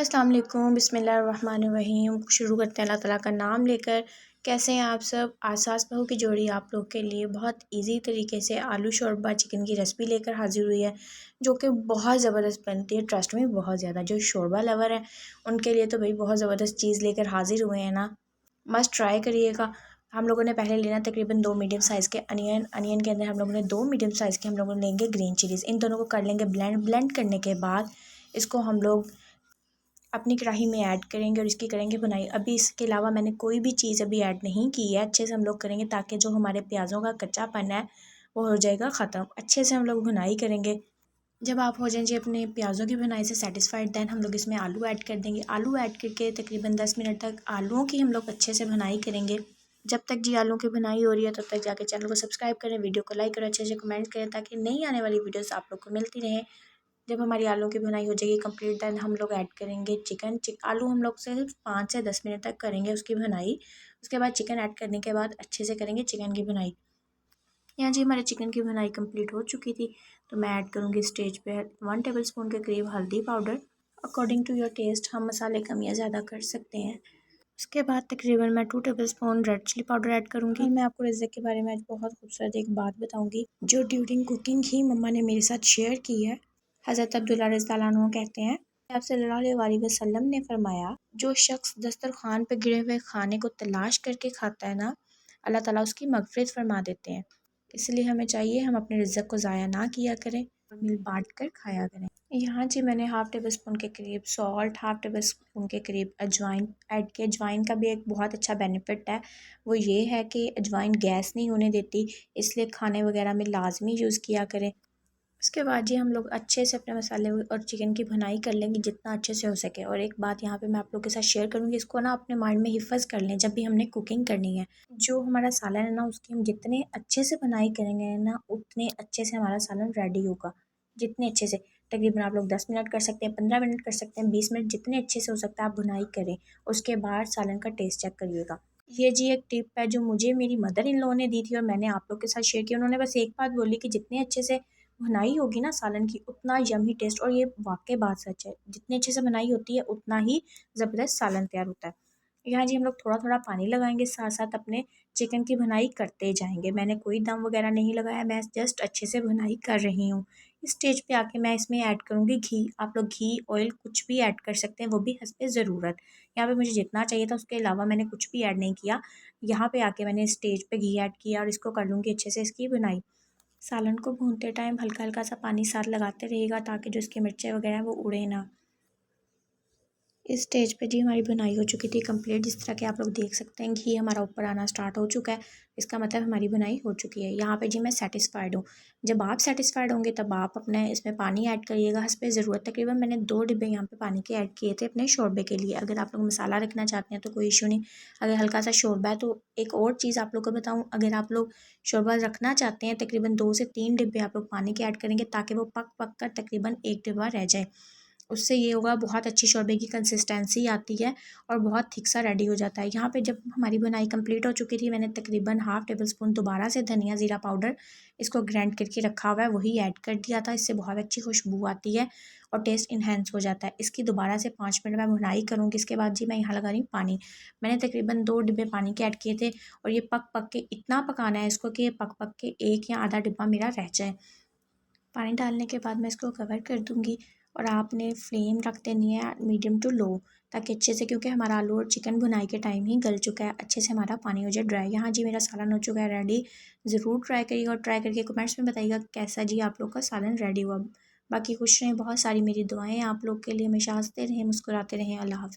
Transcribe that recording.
अस्सलाम वालेकुम बिस्मिल्लाहिर्रहमानिर्रहीम। शुरू करते हैं अल्लाह ताला का नाम लेकर। कैसे हैं आप सब? आज सास बहू की जोड़ी आप लोग के लिए बहुत इजी तरीके से आलू शोरबा चिकन की रेसिपी लेकर हाजिर हुई है, जो कि बहुत ज़बरदस्त बनती है। ट्रस्ट में बहुत ज़्यादा जो शोरबा लवर है उनके लिए तो भाई बहुत ज़बरदस्त चीज़ लेकर हाजिर हुए हैं ना, मस्ट ट्राई करिएगा। हम लोगों ने पहले लेना तकरीबन 2 मीडियम साइज़ के अनियन के अंदर हम लोगों ने 2 मीडियम साइज़ के हम लोगों ने लेंगे ग्रीन चिलीज़। इन दोनों को कर लेंगे ब्लेंड करने के बाद इसको हम लोग अपनी कढ़ाई में ऐड करेंगे और इसकी करेंगे भुनाई। अभी इसके अलावा मैंने कोई भी चीज़ अभी ऐड नहीं की है। अच्छे से हम लोग करेंगे ताकि जो हमारे प्याज़ों का कच्चापन है वो हो जाएगा ख़त्म। अच्छे से हम लोग भुनाई करेंगे। जब आप हो जाएं जी अपने प्याज़ों की भुनाई से सेटिस्फाइड, दैन हम लोग इसमें आलू ऐड कर देंगे। आलू ऐड करके तकरीबन 10 मिनट तक आलूओं की हम लोग अच्छे से भुनाई करेंगे। जब तक जी आलू की भुनाई हो रही है तब तक जाके चैनल को सब्सक्राइब करें, वीडियो को लाइक करें, अच्छे से कमेंट करें ताकि नई आने वाली वीडियोस आप लोग को मिलती रहें। जब हमारी आलू की भुनाई हो जाएगी कंप्लीट, दैन हम लोग ऐड करेंगे चिकन। आलू हम लोग सिर्फ 5 से 10 मिनट तक करेंगे उसकी भुनाई। उसके बाद चिकन ऐड करने के बाद अच्छे से करेंगे चिकन की भुनाई। यहाँ जी हमारे चिकन की भुनाई कंप्लीट हो चुकी थी, तो मैं ऐड करूँगी स्टेज पे 1 टेबलस्पून के करीब हल्दी powder. According to your taste हम मसाले कम या ज़्यादा कर सकते हैं। उसके बाद तकरीबन मैं 2 tablespoon red chilli powder add करूँगी। और मैं आपको रिज़्क़ के बारे में आज बहुत खूबसूरत एक बात बताऊँगी जो ड्यूरिंग कुकिंग ही मम्मा ने मेरे साथ शेयर की है। हज़रत अब्दुल्ला रज़ियल्लाहु अन्हु कहते हैं, आप सल्लल्लाहु अलैहि वसल्लम ने फरमाया, जो शख्स दस्तरखान पे गिरे हुए खाने को तलाश करके खाता है ना, अल्लाह ताला उसकी मग़फ़िरत फरमा देते हैं। इसलिए हमें चाहिए हम अपने रिज़्क़ को ज़ाया ना किया करें और मिल बांट कर खाया करें। यहाँ जी मैंने हाफ़ टेबल स्पून के करीब सॉल्ट, हाफ़ टेबल स्पून के करीब अजवाइन ऐड किया। अजवाइन का भी एक बहुत अच्छा बेनिफिट है, वो ये है कि अजवाइन गैस नहीं होने देती, इसलिए खाने वगैरह में लाजमी यूज़ किया करें। उसके बाद जी हम लोग अच्छे से अपने मसाले और चिकन की भुनाई कर लेंगे जितना अच्छे से हो सके। और एक बात यहाँ पे मैं आप लोग के साथ शेयर करूँगी, इसको ना अपने माइंड में हिफ़्ज़ कर लें जब भी हमने कुकिंग करनी है। जो हमारा सालन है ना उसकी हम जितने अच्छे से भुनाई करेंगे ना उतने अच्छे से हमारा सालन रेडी होगा। जितने अच्छे से तकरीबन आप लोग 10 मिनट कर सकते हैं, 15 मिनट कर सकते हैं, 20 मिनट, जितने अच्छे से हो सकता है आप भुनाई करें। उसके बाद सालन का टेस्ट चेक करिएगा। ये जी एक टिप है जो मुझे मेरी मदर इन लॉ ने दी थी और मैंने आप लोग के साथ शेयर किया। उन्होंने बस एक बात बोली कि जितने अच्छे से भुनाई होगी ना सालन की उतना यम्मी टेस्ट, और ये वाकई बात सच है, जितने अच्छे से भुनाई होती है उतना ही ज़बरदस्त सालन तैयार होता है। यहाँ जी हम लोग थोड़ा थोड़ा पानी लगाएंगे, साथ साथ अपने चिकन की भुनाई करते जाएंगे। मैंने कोई दम वगैरह नहीं लगाया, मैं जस्ट अच्छे से भुनाई कर रही हूँ। इस स्टेज पे आके मैं इसमें ऐड करूँगी घी। आप लोग घी, ऑयल कुछ भी ऐड कर सकते हैं, वो भी हस्बे ज़रूरत। यहाँ पे मुझे जितना चाहिए था उसके अलावा मैंने कुछ भी ऐड नहीं किया। यहाँ पे आके मैंने स्टेज पे घी ऐड किया और इसको कर लूँगी अच्छे से इसकी भुनाई। सालन को भूनते टाइम हल्का हल्का सा पानी साथ लगाते रहिएगा ताकि जो इसकी मिर्चें वगैरह हैं वो उड़े ना। इस स्टेज पे जी हमारी भुनाई हो चुकी थी कंप्लीट। जिस तरह के आप लोग देख सकते हैं घी हमारा ऊपर आना स्टार्ट हो चुका है, इसका मतलब हमारी भुनाई हो चुकी है। यहाँ पे जी मैं सेटिस्फाइड हूँ। जब आप सेटिस्फाइड होंगे तब आप अपने इसमें पानी ऐड करिएगा हस्बे ज़रूरत। तकरीबन मैंने 2 डिब्बे यहाँ पे पानी के ऐड किए थे अपने शोरबे के लिए। अगर आप लोग मसाला रखना चाहते हैं तो कोई इशू नहीं। अगर हल्का सा शोरबा है तो एक और चीज़ आप लोग को बताऊँ, अगर आप लोग शोरबा रखना चाहते हैं तकरीबन 2 से 3 डिब्बे आप लोग पानी के ऐड करेंगे ताकि वो पक पक कर तकरीबन 1 डिब्बा रह जाए। उससे ये होगा बहुत अच्छी शोरबे की कंसिस्टेंसी आती है और बहुत थिक सा रेडी हो जाता है। यहाँ पे जब हमारी भुनाई कंप्लीट हो चुकी थी मैंने तकरीबन हाफ़ टेबल स्पून दोबारा से धनिया ज़ीरा पाउडर इसको ग्राइंड करके रखा हुआ है वही ऐड कर दिया था। इससे बहुत अच्छी खुशबू आती है और टेस्ट इन्हेंस हो जाता है। इसकी दोबारा से 5 मिनट मैं भुनाई करूँगी। इसके बाद जी मैं यहाँ लगा रही हूँ पानी। मैंने तकरीबन 2 डिब्बे पानी के ऐड किए थे और ये पक पक के इतना पकाना है इसको कि ये पक पक के 1 या आधा डिब्बा मेरा रह जाए। पानी डालने के बाद मैं इसको कवर कर दूँगी और आपने फ्लेम रख देनी है मीडियम टू लो ताकि अच्छे से, क्योंकि हमारा आलू और चिकन भुनाई के टाइम ही गल चुका है, अच्छे से हमारा पानी हो जाए ड्राई। यहाँ जी मेरा सालन हो चुका है रेडी। ज़रूर ट्राई करिएगा और ट्राई करके कमेंट्स में बताइएगा कैसा जी आप लोग का सालन रेडी हुआ। बाकी खुश रहें, बहुत सारी मेरी दुआएं आप लोग के लिए, हमेशा हंसते रहें, मुस्कुराते रहें। अल्लाह हाफ़िज़।